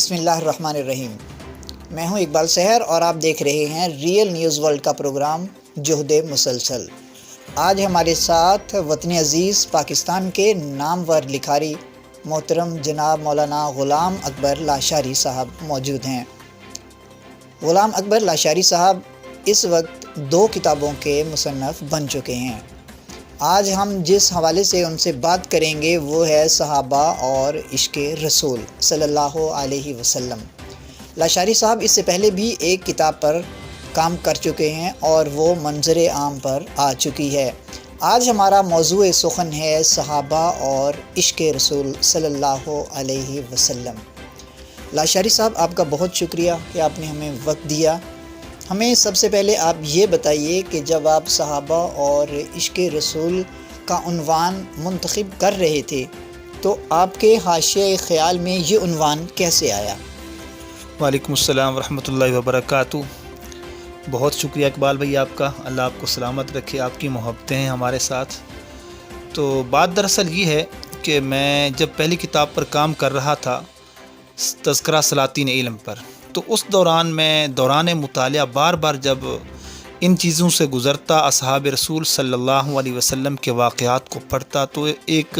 بسم اللہ الرحمن الرحیم۔ میں ہوں اقبال سحر اور آپ دیکھ رہے ہیں ریئل نیوز ورلڈ کا پروگرام جہد مسلسل۔ آج ہمارے ساتھ وطن عزیز پاکستان کے نامور لکھاری محترم جناب مولانا غلام اکبر لاشاری صاحب موجود ہیں۔ غلام اکبر لاشاری صاحب اس وقت 2 کتابوں کے مصنف بن چکے ہیں۔ آج ہم جس حوالے سے ان سے بات کریں گے وہ ہے صحابہ اور عشق رسول صلی اللہ علیہ وسلم۔ لاشاری صاحب اس سے پہلے بھی ایک کتاب پر کام کر چکے ہیں اور وہ منظر عام پر آ چکی ہے۔ آج ہمارا موضوع سخن ہے صحابہ اور عشق رسول صلی اللہ علیہ وسلم۔ لاشاری صاحب، آپ کا بہت شکریہ کہ آپ نے ہمیں وقت دیا۔ ہمیں سب سے پہلے آپ یہ بتائیے کہ جب آپ صحابہ اور عشق رسول کا عنوان منتخب کر رہے تھے تو آپ کے حاشیۂ خیال میں یہ عنوان کیسے آیا؟ وعلیکم السلام ورحمۃ اللہ وبرکاتہ۔ بہت شکریہ اقبال بھائی آپ کا، اللہ آپ کو سلامت رکھے، آپ کی محبتیں ہیں ہمارے ساتھ۔ تو بات دراصل یہ ہے کہ میں جب پہلی کتاب پر کام کر رہا تھا، تذکرہ سلاطین علم پر، تو اس دوران میں دوران مطالعہ بار بار جب ان چیزوں سے گزرتا، اصحاب رسول صلی اللہ علیہ وسلم کے واقعات کو پڑھتا، تو ایک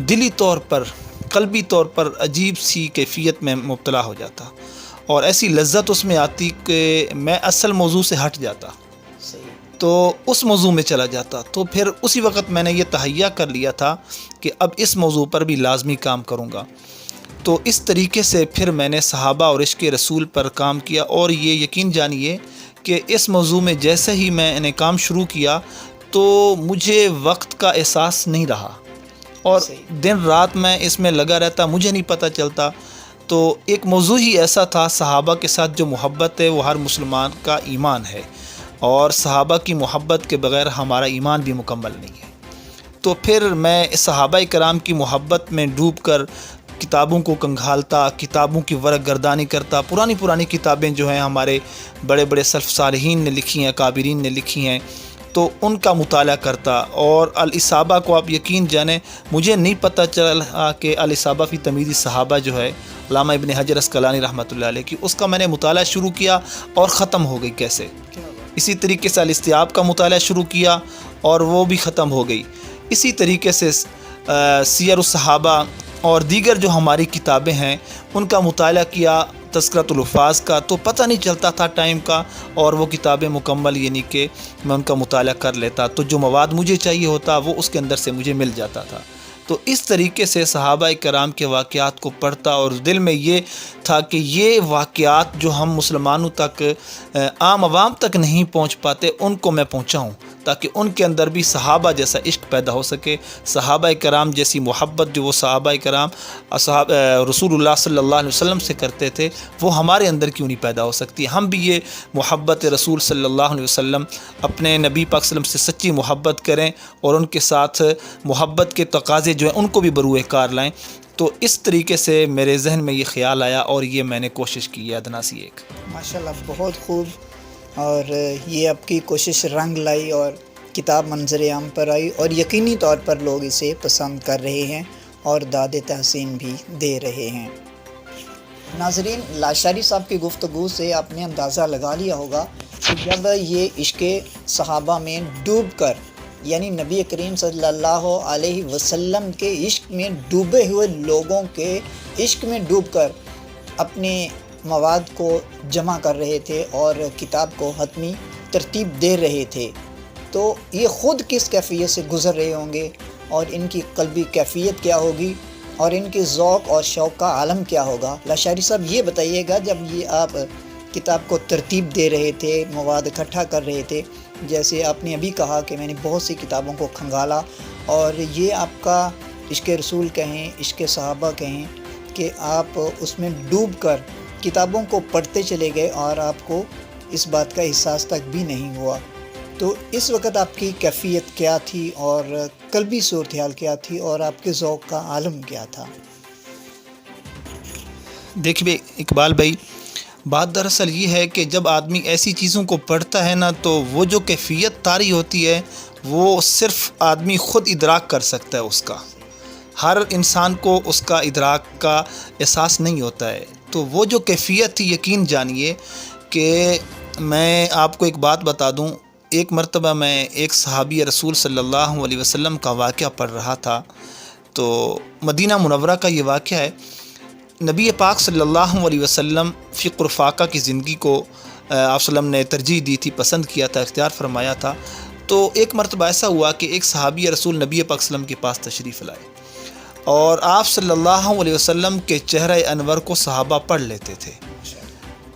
دلی طور پر، قلبی طور پر عجیب سی کیفیت میں مبتلا ہو جاتا اور ایسی لذت اس میں آتی کہ میں اصل موضوع سے ہٹ جاتا تو اس موضوع میں چلا جاتا۔ تو پھر اسی وقت میں نے یہ تہیہ کر لیا تھا کہ اب اس موضوع پر بھی لازمی کام کروں گا۔ تو اس طریقے سے پھر میں نے صحابہ اور عشق رسول پر کام کیا، اور یہ یقین جانیے کہ اس موضوع میں جیسے ہی میں نے کام شروع کیا تو مجھے وقت کا احساس نہیں رہا اور دن رات میں اس میں لگا رہتا، مجھے نہیں پتہ چلتا۔ تو ایک موضوع ہی ایسا تھا، صحابہ کے ساتھ جو محبت ہے وہ ہر مسلمان کا ایمان ہے، اور صحابہ کی محبت کے بغیر ہمارا ایمان بھی مکمل نہیں ہے۔ تو پھر میں صحابہ کرام کی محبت میں ڈوب کر کتابوں کو کنگھالتا، کتابوں کی ورق گردانی کرتا، پرانی کتابیں جو ہیں ہمارے بڑے بڑے سلف صالحین نے لکھی ہیں، کابرین نے لکھی ہیں، تو ان کا مطالعہ کرتا۔ اور الاصابہ کو آپ یقین جانیں، مجھے نہیں پتہ چلا کہ الاصابہ فی تمییز صحابہ جو ہے علامہ ابن حجر عسقلانی رحمۃ اللہ علیہ کی، اس کا میں نے مطالعہ شروع کیا اور ختم ہو گئی کیسے۔ اسی طریقے سے الاستیاب کا مطالعہ شروع کیا اور وہ بھی ختم ہو گئی۔ اسی طریقے سے سیر الصحابہ اور دیگر جو ہماری کتابیں ہیں ان کا مطالعہ کیا، تذکرۃ الحفاظ کا، تو پتہ نہیں چلتا تھا ٹائم کا، اور وہ کتابیں مکمل یعنی کہ میں ان کا مطالعہ کر لیتا تو جو مواد مجھے چاہیے ہوتا وہ اس کے اندر سے مجھے مل جاتا تھا۔ تو اس طریقے سے صحابہ کرام کے واقعات کو پڑھتا، اور دل میں یہ تھا کہ یہ واقعات جو ہم مسلمانوں تک، عام عوام تک نہیں پہنچ پاتے، ان کو میں پہنچاؤں تاکہ ان کے اندر بھی صحابہ جیسا عشق پیدا ہو سکے، صحابہ کرام جیسی محبت جو وہ صحابہ کرام رسول اللہ صلی اللہ علیہ وسلم سے کرتے تھے وہ ہمارے اندر کیوں نہیں پیدا ہو سکتی۔ ہم بھی یہ محبت رسول صلی اللہ علیہ وسلم، اپنے نبی پاک صلی اللہ علیہ وسلم سے سچی محبت کریں اور ان کے ساتھ محبت کے تقاضے جو ہیں ان کو بھی بروئے کار لائیں۔ تو اس طریقے سے میرے ذہن میں یہ خیال آیا اور یہ میں نے کوشش کی ہے ادنا سی ایک۔ ماشاءاللہ، بہت خوب، اور یہ آپ کی کوشش رنگ لائی اور کتاب منظر عام پر آئی، اور یقینی طور پر لوگ اسے پسند کر رہے ہیں اور داد تحسین بھی دے رہے ہیں۔ ناظرین، لاشاری صاحب کی گفتگو سے آپ نے اندازہ لگا لیا ہوگا کہ جب یہ عشق صحابہ میں ڈوب کر، یعنی نبی کریم صلی اللہ علیہ وسلم کے عشق میں ڈوبے ہوئے لوگوں کے عشق میں ڈوب کر اپنے مواد کو جمع کر رہے تھے اور کتاب کو حتمی ترتیب دے رہے تھے، تو یہ خود کس کیفیت سے گزر رہے ہوں گے، اور ان کی قلبی کیفیت کیا ہوگی، اور ان کے ذوق اور شوق کا عالم کیا ہوگا۔ لاشاری صاحب، یہ بتائیے گا، جب یہ آپ کتاب کو ترتیب دے رہے تھے، مواد اکٹھا کر رہے تھے، جیسے آپ نے ابھی کہا کہ میں نے بہت سی کتابوں کو کھنگالا، اور یہ آپ کا عشق رسول کہیں، عشق صحابہ کہیں کہ آپ اس میں ڈوب کر کتابوں کو پڑھتے چلے گئے اور آپ کو اس بات کا احساس تک بھی نہیں ہوا، تو اس وقت آپ کی کیفیت کیا تھی اور قلبی صورتحال کیا تھی اور آپ کے ذوق کا عالم کیا تھا؟ دیکھیے اقبال بھائی، بات دراصل یہ ہے کہ جب آدمی ایسی چیزوں کو پڑھتا ہے نا، تو وہ جو کیفیت طاری ہوتی ہے وہ صرف آدمی خود ادراک کر سکتا ہے، اس کا ہر انسان کو اس کا ادراک کا احساس نہیں ہوتا ہے۔ تو وہ جو کیفیت تھی یقین جانیے کہ میں آپ کو ایک بات بتا دوں. ایک مرتبہ میں ایک صحابی رسول صلی اللہ علیہ وسلم کا واقعہ پڑھ رہا تھا. تو مدینہ منورہ کا یہ واقعہ ہے. نبی پاک صلی اللہ علیہ وسلم فقر و فاقہ کی زندگی کو آپ وسلم نے ترجیح دی تھی، پسند کیا تھا، اختیار فرمایا تھا. تو ایک مرتبہ ایسا ہوا کہ ایک صحابی رسول نبی پاک صلی اللہ علیہ وسلم کے پاس تشریف لائے اور آپ صلی اللہ علیہ وسلم کے چہرہ انور کو صحابہ پڑھ لیتے تھے.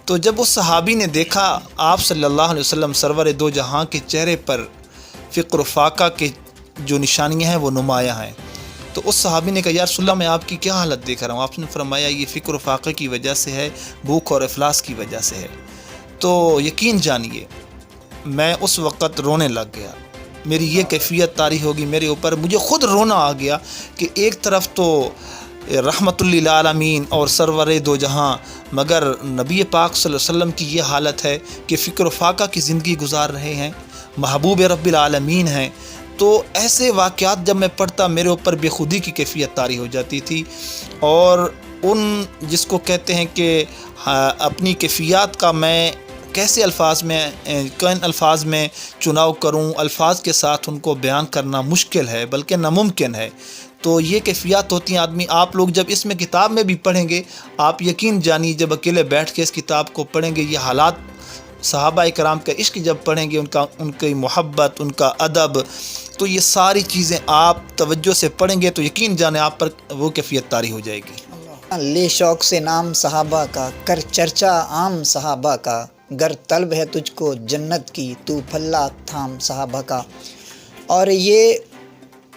تو جب اس صحابی نے دیکھا آپ صلی اللہ علیہ وسلم سرور دو جہاں کے چہرے پر فقر و فاقہ کے جو نشانیاں ہیں وہ نمایاں ہیں، تو اس صحابی نے کہا یا رسول اللہ میں آپ کی کیا حالت دیکھ رہا ہوں؟ آپ نے فرمایا یہ فقر و فاقہ کی وجہ سے ہے، بھوک اور افلاس کی وجہ سے ہے. تو یقین جانیے میں اس وقت رونے لگ گیا. میری یہ کیفیت طاری ہوگی میرے اوپر، مجھے خود رونا آ گیا کہ ایک طرف تو رحمت للعالمین اور سرور دو جہاں، مگر نبی پاک صلی اللہ علیہ وسلم کی یہ حالت ہے کہ فقر و فاقہ کی زندگی گزار رہے ہیں، محبوب رب العالمین ہیں. تو ایسے واقعات جب میں پڑھتا میرے اوپر بے خودی کی کیفیت طاری ہو جاتی تھی. اور ان جس کو کہتے ہیں کہ اپنی کیفیات کا میں کیسے الفاظ میں کن الفاظ میں چناؤ کروں، الفاظ کے ساتھ ان کو بیان کرنا مشکل ہے بلکہ ناممکن ہے. تو یہ کیفیات ہوتی ہیں آدمی. آپ لوگ جب اس میں کتاب میں بھی پڑھیں گے، آپ یقین جانیے جب اکیلے بیٹھ کے اس کتاب کو پڑھیں گے، یہ حالات صحابہ کرام کا عشق جب پڑھیں گے، ان کی محبت، ان کا ادب، تو یہ ساری چیزیں آپ توجہ سے پڑھیں گے تو یقین جانیں آپ پر وہ کیفیت طاری ہو جائے گی. لے شوق سے نام صحابہ کا، کر چرچا عام صحابہ کا، گر طلب ہے تجھ کو جنت کی، تو پھلا تھام صحابہ کا. اور یہ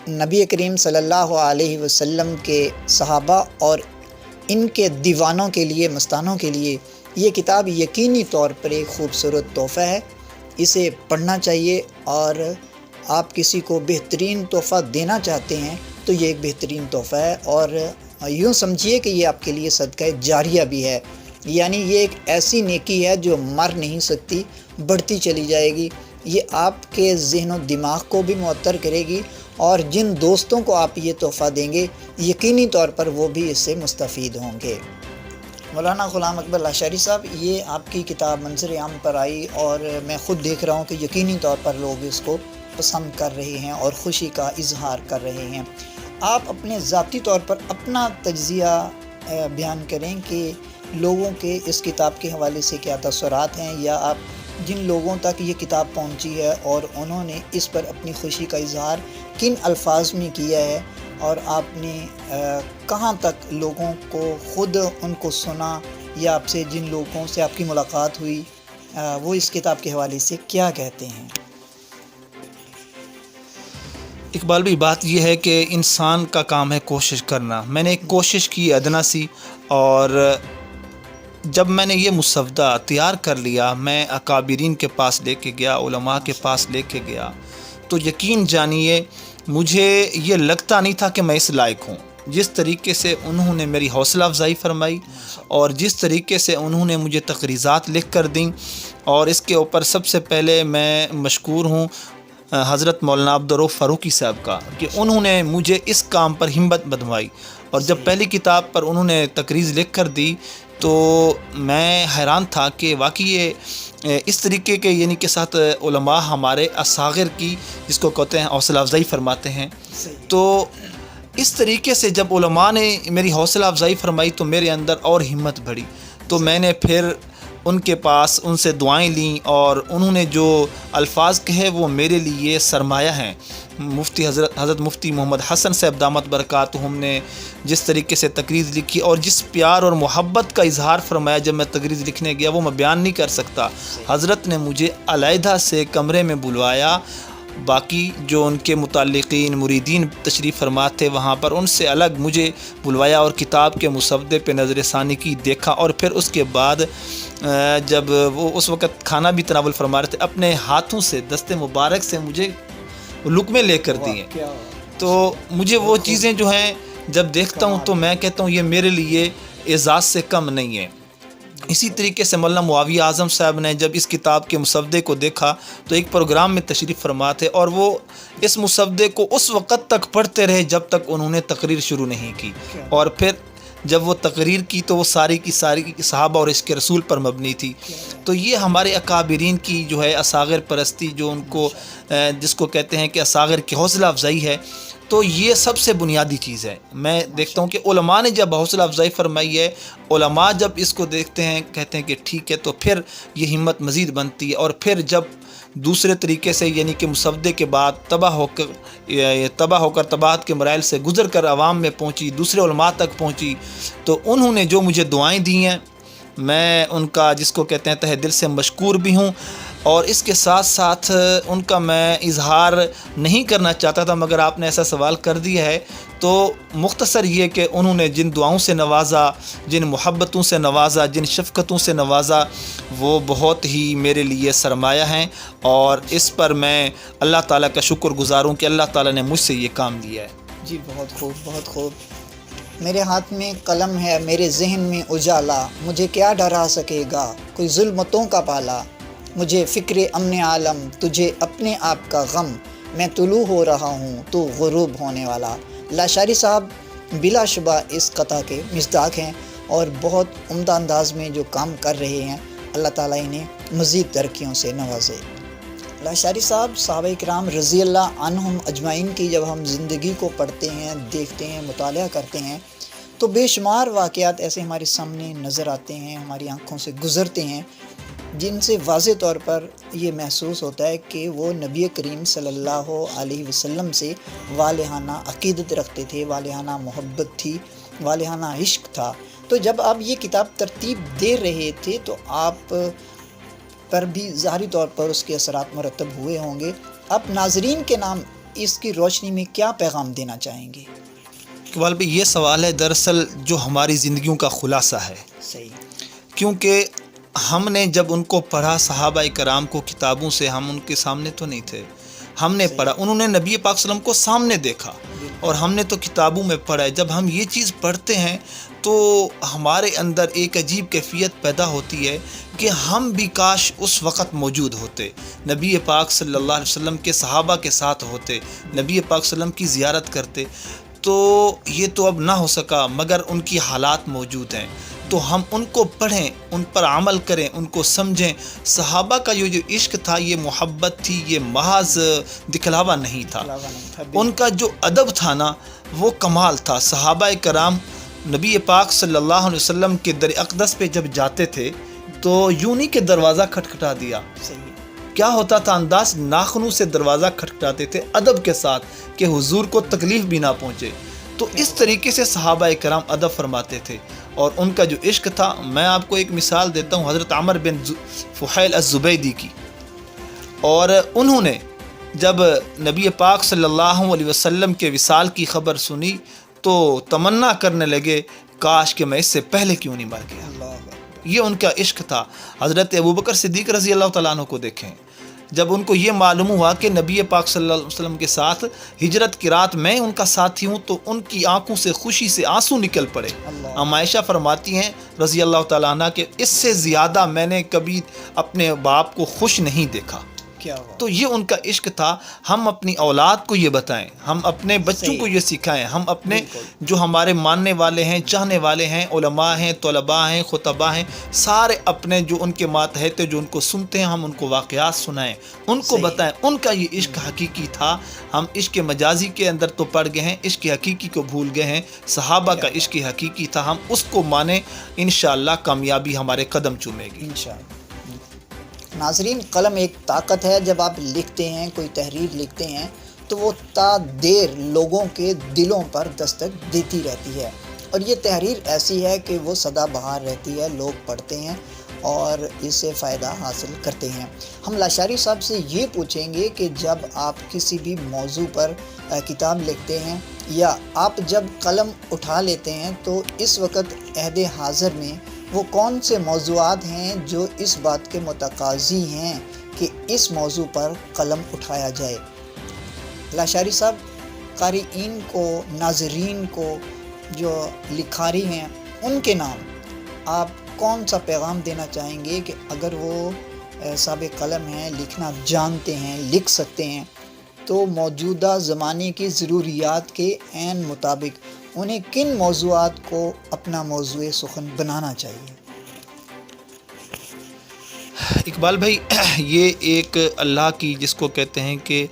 نبی کریم صلی اللہ علیہ وسلم کے صحابہ اور ان کے دیوانوں کے لیے، مستانوں کے لیے یہ کتاب یقینی طور پر ایک خوبصورت تحفہ ہے. اسے پڑھنا چاہیے، اور آپ کسی کو بہترین تحفہ دینا چاہتے ہیں تو یہ ایک بہترین تحفہ ہے. اور یوں سمجھیے کہ یہ آپ کے لیے صدقہ جاریہ بھی ہے، یعنی یہ ایک ایسی نیکی ہے جو مر نہیں سکتی، بڑھتی چلی جائے گی. یہ آپ کے ذہن و دماغ کو بھی معطر کرے گی، اور جن دوستوں کو آپ یہ تحفہ دیں گے یقینی طور پر وہ بھی اس سے مستفید ہوں گے. مولانا غلام اکبر لاشاری صاحب، یہ آپ کی کتاب منظر عام پر آئی اور میں خود دیکھ رہا ہوں کہ یقینی طور پر لوگ اس کو پسند کر رہے ہیں اور خوشی کا اظہار کر رہے ہیں. آپ اپنے ذاتی طور پر اپنا تجزیہ بیان کریں کہ لوگوں کے اس کتاب کے حوالے سے کیا تاثرات ہیں، یا آپ جن لوگوں تک یہ کتاب پہنچی ہے اور انہوں نے اس پر اپنی خوشی کا اظہار کن الفاظ میں کیا ہے، اور آپ نے کہاں تک لوگوں کو خود ان کو سنا، یا آپ سے جن لوگوں سے آپ کی ملاقات ہوئی وہ اس کتاب کے حوالے سے کیا کہتے ہیں؟ اقبال بھائی، بات یہ ہے کہ انسان کا کام ہے کوشش کرنا. میں نے ایک کوشش کی ادنا سی، اور جب میں نے یہ مسودہ تیار کر لیا، میں اکابرین کے پاس لے کے گیا، علماء کے پاس لے کے گیا، تو یقین جانیے مجھے یہ لگتا نہیں تھا کہ میں اس لائق ہوں. جس طریقے سے انہوں نے میری حوصلہ افزائی فرمائی اور جس طریقے سے انہوں نے مجھے تقریضات لکھ کر دیں، اور اس کے اوپر سب سے پہلے میں مشکور ہوں حضرت مولانا عبدالرؤف فاروقی صاحب کا کہ انہوں نے مجھے اس کام پر ہمت بندھوائی. اور جب پہلی کتاب پر انہوں نے تقریض لکھ کر دی تو میں حیران تھا کہ واقعی یہ اس طریقے کے یعنی کے ساتھ علماء ہمارے اصاغر کی جس کو کہتے ہیں حوصلہ افزائی فرماتے ہیں. تو اس طریقے سے جب علماء نے میری حوصلہ افزائی فرمائی تو میرے اندر اور ہمت بڑھی. تو میں نے پھر ان کے پاس ان سے دعائیں لیں، اور انہوں نے جو الفاظ کہے وہ میرے لیے سرمایہ ہیں. مفتی حضرت مفتی محمد حسن صاحب دامت برکاتہم نے جس طریقے سے تقریض لکھی اور جس پیار اور محبت کا اظہار فرمایا جب میں تقریض لکھنے گیا، وہ میں بیان نہیں کر سکتا. حضرت نے مجھے علیحدہ سے کمرے میں بلوایا، باقی جو ان کے متعلقین مریدین تشریف فرما تھے وہاں پر ان سے الگ مجھے بلوایا اور کتاب کے مسودے پہ نظر ثانی کی، دیکھا. اور پھر اس کے بعد جب وہ اس وقت کھانا بھی تناول فرما رہے تھے، اپنے ہاتھوں سے دست مبارک سے مجھے لقمے لے کر دیے. تو مجھے وہ چیزیں جو ہیں جب دیکھتا ہوں تو میں کہتا ہوں یہ میرے لیے اعزاز سے کم نہیں ہے. اسی طریقے سے مولانا معاویہ اعظم صاحب نے جب اس کتاب کے مسودے کو دیکھا تو ایک پروگرام میں تشریف فرما تھے، اور وہ اس مسودے کو اس وقت تک پڑھتے رہے جب تک انہوں نے تقریر شروع نہیں کی. اور پھر جب وہ تقریر کی تو وہ ساری کی ساری صحابہ اور اس کے رسول پر مبنی تھی. تو یہ ہمارے اکابرین کی جو ہے اصاغر پرستی، جو ان کو جس کو کہتے ہیں کہ اصاغر کی حوصلہ افزائی ہے، تو یہ سب سے بنیادی چیز ہے. میں دیکھتا ہوں کہ علماء نے جب حوصلہ افزائی فرمائی ہے، علماء جب اس کو دیکھتے ہیں کہتے ہیں کہ ٹھیک ہے، تو پھر یہ ہمت مزید بنتی ہے. اور پھر جب دوسرے طریقے سے یعنی کہ مسودے کے بعد تباہ ہو کر تباہت کے مراحل سے گزر کر عوام میں پہنچی، دوسرے علماء تک پہنچی، تو انہوں نے جو مجھے دعائیں دی ہیں، میں ان کا جس کو کہتے ہیں تہہ دل سے مشکور بھی ہوں. اور اس کے ساتھ ساتھ ان کا میں اظہار نہیں کرنا چاہتا تھا، مگر آپ نے ایسا سوال کر دیا ہے تو مختصر یہ کہ انہوں نے جن دعاؤں سے نوازا، جن محبتوں سے نوازا، جن شفقتوں سے نوازا، وہ بہت ہی میرے لیے سرمایہ ہیں. اور اس پر میں اللہ تعالیٰ کا شکر گزار ہوں کہ اللہ تعالیٰ نے مجھ سے یہ کام لیا ہے. جی بہت خوب، بہت خوب. میرے ہاتھ میں قلم ہے، میرے ذہن میں اجالا، مجھے کیا ڈرا سکے گا کوئی ظلمتوں کا پالا. مجھے فکر امن عالم، تجھے اپنے آپ کا غم، میں طلوع ہو رہا ہوں تو غروب ہونے والا. لاشاری صاحب بلا شبہ اس قطع کے مصداق ہیں اور بہت عمدہ انداز میں جو کام کر رہے ہیں. اللہ تعالیٰ انہیں مزید ترقیوں سے نوازے. لاشاری صاحب صحابہ کرام رضی اللہ عنہم اجمعین کی جب ہم زندگی کو پڑھتے ہیں، دیکھتے ہیں، مطالعہ کرتے ہیں، تو بے شمار واقعات ایسے ہمارے سامنے نظر آتے ہیں، ہماری آنکھوں سے گزرتے ہیں، جن سے واضح طور پر یہ محسوس ہوتا ہے کہ وہ نبی کریم صلی اللہ علیہ وسلم سے والہانہ عقیدت رکھتے تھے، والہانہ محبت تھی، والہانہ عشق تھا. تو جب آپ یہ کتاب ترتیب دے رہے تھے تو آپ پر بھی ظاہری طور پر اس کے اثرات مرتب ہوئے ہوں گے. آپ ناظرین کے نام اس کی روشنی میں کیا پیغام دینا چاہیں گے؟ اقبال بھائی، یہ سوال ہے دراصل جو ہماری زندگیوں کا خلاصہ ہے. صحیح. کیونکہ ہم نے جب ان کو پڑھا، صحابہ کرام کو کتابوں سے، ہم ان کے سامنے تو نہیں تھے، ہم نے پڑھا، انہوں نے نبی پاک صلی اللہ علیہ وسلم کو سامنے دیکھا اور ہم نے تو کتابوں میں پڑھا ہے. جب ہم یہ چیز پڑھتے ہیں تو ہمارے اندر ایک عجیب کیفیت پیدا ہوتی ہے کہ ہم بھی کاش اس وقت موجود ہوتے، نبی پاک صلی اللہ علیہ وسلم کے صحابہ کے ساتھ ہوتے، نبی پاک صلی اللہ علیہ وسلم کی زیارت کرتے. تو یہ تو اب نہ ہو سکا، مگر ان کی حالات موجود ہیں تو ہم ان کو پڑھیں، ان پر عمل کریں، ان کو سمجھیں. صحابہ کا یہ جو عشق تھا، یہ محبت تھی، یہ محض دکھلاوا نہیں تھا. ان کا جو ادب تھا نا، وہ کمال تھا. صحابہ کرام نبی پاک صلی اللہ علیہ وسلم کے در اقدس پہ جب جاتے تھے تو یوں نہیں کہ دروازہ کھٹکھٹا دیا. کیا ہوتا تھا انداز؟ ناخنوں سے دروازہ کھٹکھٹاتے تھے ادب کے ساتھ کہ حضور کو تکلیف بھی نہ پہنچے. تو اس طریقے سے صحابہ کرام ادب فرماتے تھے اور ان کا جو عشق تھا. میں آپ کو ایک مثال دیتا ہوں حضرت عمر بن فحیل الزبیدی کی. اور انہوں نے جب نبی پاک صلی اللہ علیہ وسلم کے وصال کی خبر سنی تو تمنا کرنے لگے کاش کہ میں اس سے پہلے کیوں نہیں مر گیا. یہ ان کا عشق تھا. حضرت ابوبکر صدیق رضی اللہ تعالیٰ عنہ کو دیکھیں، جب ان کو یہ معلوم ہوا کہ نبی پاک صلی اللہ علیہ وسلم کے ساتھ ہجرت کی رات میں ان کا ساتھی ہوں تو ان کی آنکھوں سے خوشی سے آنسو نکل پڑے. عائشہ فرماتی ہیں رضی اللہ تعالیٰ عنہ کہ اس سے زیادہ میں نے کبھی اپنے باپ کو خوش نہیں دیکھا. تو یہ ان کا عشق تھا. ہم اپنی اولاد کو یہ بتائیں، ہم اپنے بچوں کو یہ سکھائیں، ہم اپنے جو ہمارے ماننے والے ہیں، چاہنے والے ہیں، علماء ہیں، طلباء ہیں، خطباء ہیں، سارے اپنے جو ان کے ماتحت ہیں، جو ان کو سنتے ہیں، ہم ان کو واقعات سنائیں، ان کو بتائیں. ان کا یہ عشق حقیقی تھا. ہم عشق مجازی کے اندر تو پڑ گئے ہیں، عشق حقیقی کو بھول گئے ہیں. صحابہ کا عشق حقیقی تھا، ہم اس کو مانیں، انشاءاللہ کامیابی ہمارے قدم چومے گی. انشاءاللہ. ناظرین، قلم ایک طاقت ہے. جب آپ لکھتے ہیں، کوئی تحریر لکھتے ہیں تو وہ تا دیر لوگوں کے دلوں پر دستک دیتی رہتی ہے اور یہ تحریر ایسی ہے کہ وہ سدا بہار رہتی ہے. لوگ پڑھتے ہیں اور اس سے فائدہ حاصل کرتے ہیں. ہم لاشاری صاحب سے یہ پوچھیں گے کہ جب آپ کسی بھی موضوع پر کتاب لکھتے ہیں یا آپ جب قلم اٹھا لیتے ہیں تو اس وقت عہد حاضر میں وہ کون سے موضوعات ہیں جو اس بات کے متقاضی ہیں کہ اس موضوع پر قلم اٹھایا جائے؟ لاشاری صاحب، قارئین کو، ناظرین کو جو لکھاری ہیں، ان کے نام آپ کون سا پیغام دینا چاہیں گے کہ اگر وہ صاحب قلم ہیں، لکھنا جانتے ہیں، لکھ سکتے ہیں، تو موجودہ زمانے کی ضروریات کے عین مطابق انہیں کن موضوعات کو اپنا موضوع سخن بنانا چاہیے؟ اقبال بھائی، یہ ایک اللہ کی جس کو کہتے ہیں کہ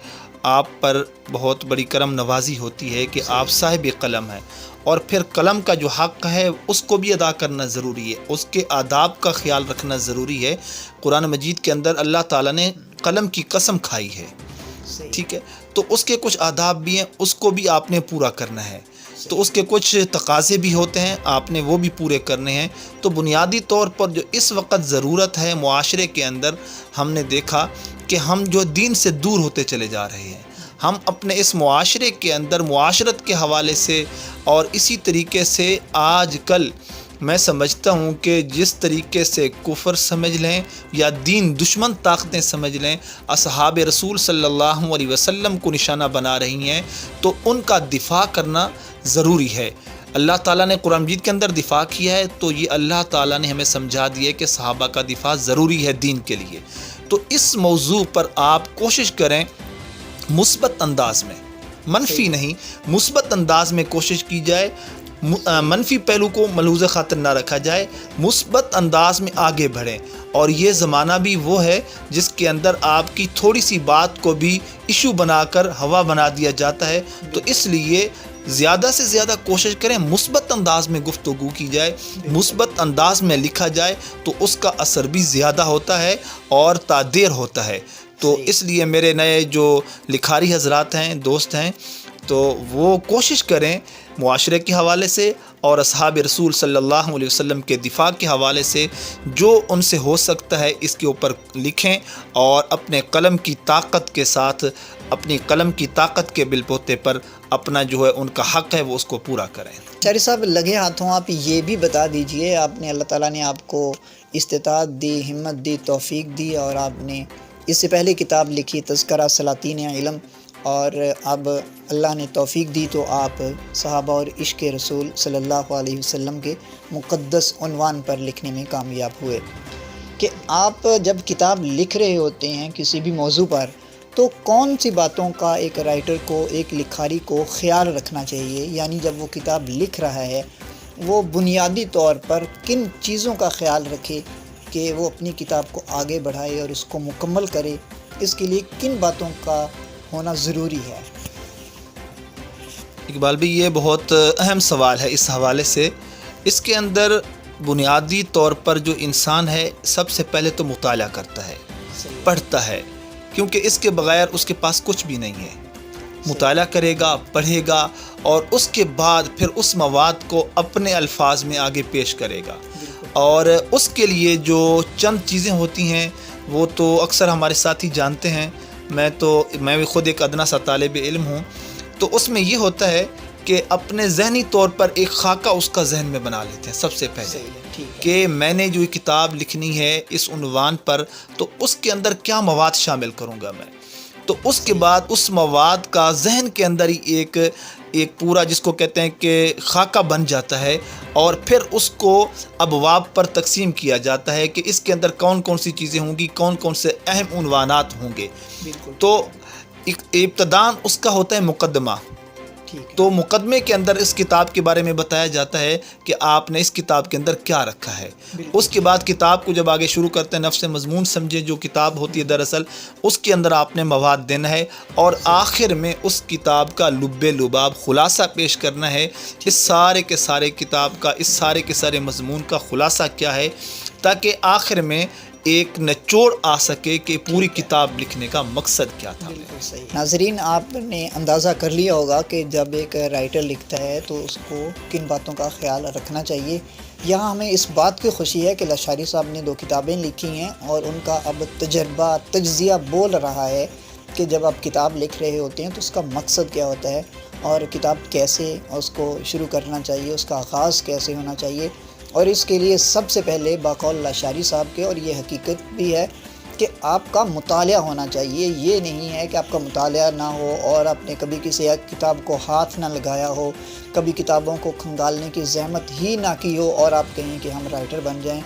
آپ پر بہت بڑی کرم نوازی ہوتی ہے کہ آپ صاحب قلم ہیں، اور پھر قلم کا جو حق ہے اس کو بھی ادا کرنا ضروری ہے، اس کے آداب کا خیال رکھنا ضروری ہے۔ قرآن مجید کے اندر اللہ تعالیٰ نے قلم کی قسم کھائی ہے، ٹھیک ہے، تو اس کے کچھ آداب بھی ہیں، اس کو بھی آپ نے پورا کرنا ہے، تو اس کے کچھ تقاضے بھی ہوتے ہیں، آپ نے وہ بھی پورے کرنے ہیں۔ تو بنیادی طور پر جو اس وقت ضرورت ہے معاشرے کے اندر، ہم نے دیکھا کہ ہم جو دین سے دور ہوتے چلے جا رہے ہیں، ہم اپنے اس معاشرے کے اندر معاشرت کے حوالے سے اور اسی طریقے سے آج کل میں سمجھتا ہوں کہ جس طریقے سے کفر سمجھ لیں یا دین دشمن طاقتیں سمجھ لیں اصحاب رسول صلی اللہ علیہ وسلم کو نشانہ بنا رہی ہیں، تو ان کا دفاع کرنا ضروری ہے۔ اللہ تعالیٰ نے قرآن مجید کے اندر دفاع کیا ہے، تو یہ اللہ تعالیٰ نے ہمیں سمجھا دیا کہ صحابہ کا دفاع ضروری ہے دین کے لیے۔ تو اس موضوع پر آپ کوشش کریں مثبت انداز میں، منفی نہیں، مثبت انداز میں کوشش کی جائے، منفی پہلو کو ملحوظ خاطر نہ رکھا جائے، مثبت انداز میں آگے بڑھیں۔ اور یہ زمانہ بھی وہ ہے جس کے اندر آپ کی تھوڑی سی بات کو بھی ایشو بنا کر ہوا بنا دیا جاتا ہے، تو اس لیے زیادہ سے زیادہ کوشش کریں مثبت انداز میں گفتگو کی جائے، مثبت انداز میں لکھا جائے، تو اس کا اثر بھی زیادہ ہوتا ہے اور تادیر ہوتا ہے۔ تو اس لیے میرے نئے جو لکھاری حضرات ہیں، دوست ہیں، تو وہ کوشش کریں معاشرے کے حوالے سے اور اصحاب رسول صلی اللہ علیہ وسلم کے دفاع کے حوالے سے جو ان سے ہو سکتا ہے اس کے اوپر لکھیں، اور اپنے قلم کی طاقت کے ساتھ، اپنی قلم کی طاقت کے بل بوتے پر اپنا جو ہے ان کا حق ہے وہ اس کو پورا کریں۔ شاعری صاحب، لگے ہاتھوں آپ یہ بھی بتا دیجئے، آپ نے اللہ تعالیٰ نے آپ کو استطاعت دی، ہمت دی، توفیق دی، اور آپ نے اس سے پہلے کتاب لکھی تذکرہ سلاطین علم، اور اب اللہ نے توفیق دی تو آپ صحابہ اور عشق رسول صلی اللہ علیہ وسلم کے مقدس عنوان پر لکھنے میں کامیاب ہوئے، کہ آپ جب کتاب لکھ رہے ہوتے ہیں کسی بھی موضوع پر، تو کون سی باتوں کا ایک رائٹر کو، ایک لکھاری کو خیال رکھنا چاہیے؟ یعنی جب وہ کتاب لکھ رہا ہے وہ بنیادی طور پر کن چیزوں کا خیال رکھے کہ وہ اپنی کتاب کو آگے بڑھائے اور اس کو مکمل کرے؟ اس کے لیے کن باتوں کا ہونا ضروری ہے؟ اقبال بھی یہ بہت اہم سوال ہے اس حوالے سے۔ اس کے اندر بنیادی طور پر جو انسان ہے سب سے پہلے تو مطالعہ کرتا ہے، پڑھتا ہے، کیونکہ اس کے بغیر اس کے پاس کچھ بھی نہیں ہے۔ مطالعہ کرے گا، پڑھے گا، اور اس کے بعد پھر اس مواد کو اپنے الفاظ میں آگے پیش کرے گا، اور اس کے لیے جو چند چیزیں ہوتی ہیں وہ تو اکثر ہمارے ساتھی جانتے ہیں، میں بھی خود ایک ادنا سا طالب علم ہوں، تو اس میں یہ ہوتا ہے کہ اپنے ذہنی طور پر ایک خاکہ اس کا ذہن میں بنا لیتے ہیں سب سے پہلے، کہ میں نے جو کتاب لکھنی ہے اس عنوان پر، تو اس کے اندر کیا مواد شامل کروں گا میں، تو اس کے بعد اس مواد کا ذہن کے اندر ہی ایک پورا جس کو کہتے ہیں کہ خاکہ بن جاتا ہے، اور پھر اس کو ابواب پر تقسیم کیا جاتا ہے کہ اس کے اندر کون کون سی چیزیں ہوں گی، کون کون سے اہم عنوانات ہوں گے۔ تو ابتداءً اس کا ہوتا ہے مقدمہ، تو مقدمے کے اندر اس کتاب کے بارے میں بتایا جاتا ہے کہ آپ نے اس کتاب کے اندر کیا رکھا ہے۔ اس کے بعد کتاب کو جب آگے شروع کرتے ہیں، نفس مضمون سمجھے جو کتاب ہوتی ہے دراصل، اس کے اندر آپ نے مواد دینا ہے، اور آخر میں اس کتاب کا لب لباب خلاصہ پیش کرنا ہے، اس سارے کے سارے کتاب کا، اس سارے کے سارے مضمون کا خلاصہ کیا ہے، تاکہ آخر میں ایک نچوڑ آ سکے کہ پوری کتاب لکھنے کا مقصد کیا تھا۔ ناظرین، آپ نے اندازہ کر لیا ہوگا کہ جب ایک رائٹر لکھتا ہے تو اس کو کن باتوں کا خیال رکھنا چاہیے۔ یہاں ہمیں اس بات کی خوشی ہے کہ لاشاری صاحب نے 2 کتابیں لکھی ہیں، اور ان کا اب تجربہ، تجزیہ بول رہا ہے کہ جب آپ کتاب لکھ رہے ہوتے ہیں تو اس کا مقصد کیا ہوتا ہے، اور کتاب کیسے اس کو شروع کرنا چاہیے، اس کا آغاز کیسے ہونا چاہیے۔ اور اس کے لیے سب سے پہلے بقول لاشاری صاحب کے، اور یہ حقیقت بھی ہے کہ آپ کا مطالعہ ہونا چاہیے۔ یہ نہیں ہے کہ آپ کا مطالعہ نہ ہو اور آپ نے کبھی کسی ایک کتاب کو ہاتھ نہ لگایا ہو، کبھی کتابوں کو کھنگالنے کی زحمت ہی نہ کی ہو، اور آپ کہیں کہ ہم رائٹر بن جائیں۔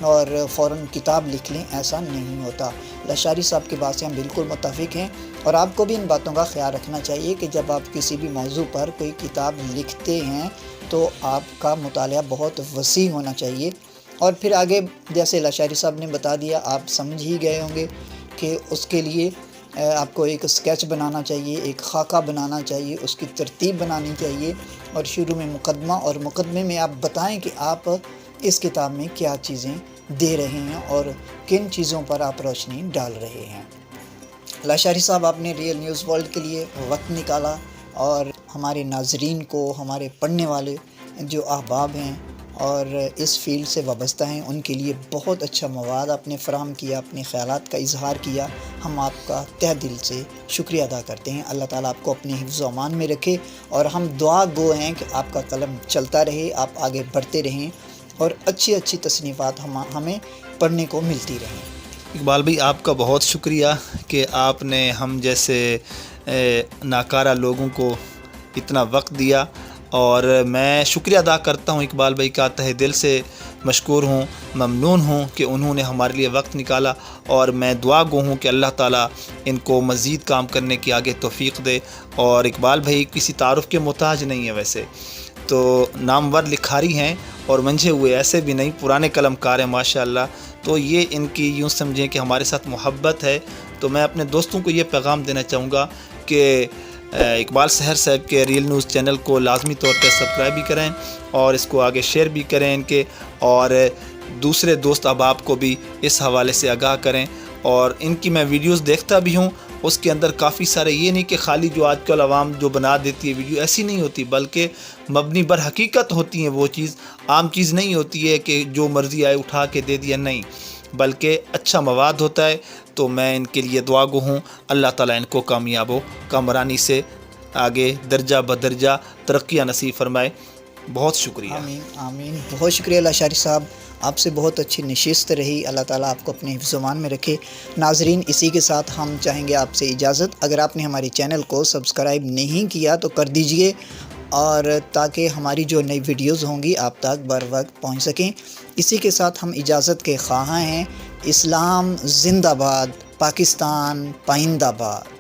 اور فوراً کتاب لکھ لیں، ایسا نہیں ہوتا۔ لاشاری صاحب کی بات سے ہم بالکل متفق ہیں، اور آپ کو بھی ان باتوں کا خیال رکھنا چاہیے کہ جب آپ کسی بھی موضوع پر کوئی کتاب لکھتے ہیں تو آپ کا مطالعہ بہت وسیع ہونا چاہیے۔ اور پھر آگے جیسے لاشاری صاحب نے بتا دیا، آپ سمجھ ہی گئے ہوں گے کہ اس کے لیے آپ کو ایک اسکیچ بنانا چاہیے، ایک خاکہ بنانا چاہیے، اس کی ترتیب بنانی چاہیے، اور شروع میں مقدمہ، اور مقدمے میں آپ بتائیں کہ آپ اس کتاب میں کیا چیزیں دے رہے ہیں اور کن چیزوں پر آپ روشنی ڈال رہے ہیں۔ لاشاری صاحب، آپ نے ریئل نیوز ورلڈ کے لیے وقت نکالا، اور ہمارے ناظرین کو، ہمارے پڑھنے والے جو احباب ہیں اور اس فیلڈ سے وابستہ ہیں، ان کے لیے بہت اچھا مواد آپ نے فراہم کیا، اپنے خیالات کا اظہار کیا۔ ہم آپ کا تہ دل سے شکریہ ادا کرتے ہیں۔ اللہ تعالیٰ آپ کو اپنے حفظ و امان میں رکھے، اور ہم دعا گو ہیں کہ آپ کا قلم چلتا رہے، آپ آگے بڑھتے رہیں، اور اچھی اچھی تصنیفات ہمیں پڑھنے کو ملتی رہیں۔ اقبال بھائی، آپ کا بہت شکریہ کہ آپ نے ہم جیسے ناکارہ لوگوں کو اتنا وقت دیا، اور میں شکریہ ادا کرتا ہوں اقبال بھائی کا، تہ دل سے مشکور ہوں، ممنون ہوں کہ انہوں نے ہمارے لیے وقت نکالا، اور میں دعا گو ہوں کہ اللہ تعالیٰ ان کو مزید کام کرنے کی آگے توفیق دے۔ اور اقبال بھائی کسی تعارف کے محتاج نہیں ہیں، ویسے تو نامور لکھاری ہیں اور منجھے ہوئے ایسے بھی نہیں، پرانے قلم کار ہیں ماشاءاللہ۔ تو یہ ان کی یوں سمجھیں کہ ہمارے ساتھ محبت ہے۔ تو میں اپنے دوستوں کو یہ پیغام دینا چاہوں گا کہ اقبال سحر صاحب کے ریئل نیوز چینل کو لازمی طور پہ سبسکرائب بھی کریں، اور اس کو آگے شیئر بھی کریں ان کے، اور دوسرے دوست احباب کو بھی اس حوالے سے آگاہ کریں۔ اور ان کی میں ویڈیوز دیکھتا بھی ہوں، اس کے اندر کافی سارے، یہ نہیں کہ خالی جو آج کل عوام جو بنا دیتی ہے ویڈیو، ایسی نہیں ہوتی، بلکہ مبنی بر حقیقت ہوتی ہیں۔ وہ چیز عام چیز نہیں ہوتی ہے کہ جو مرضی آئے اٹھا کے دے دیا، نہیں، بلکہ اچھا مواد ہوتا ہے۔ تو میں ان کے لیے دعا گو ہوں، اللہ تعالیٰ ان کو کامیاب و کامرانی سے آگے درجہ بدرجہ ترقیاں نصیب فرمائے۔ بہت شکریہ۔ آمین آمین، بہت شکریہ لاشاری صاحب، آپ سے بہت اچھی نشست رہی۔ اللہ تعالیٰ آپ کو اپنے حفظ و امان میں رکھے۔ ناظرین، اسی کے ساتھ ہم چاہیں گے آپ سے اجازت۔ اگر آپ نے ہمارے چینل کو سبسکرائب نہیں کیا تو کر دیجئے، اور تاکہ ہماری جو نئی ویڈیوز ہوں گی آپ تک بر وقت پہنچ سکیں۔ اسی کے ساتھ ہم اجازت کے خواہاں ہیں۔ اسلام زندہ باد، پاکستان پائندہ باد۔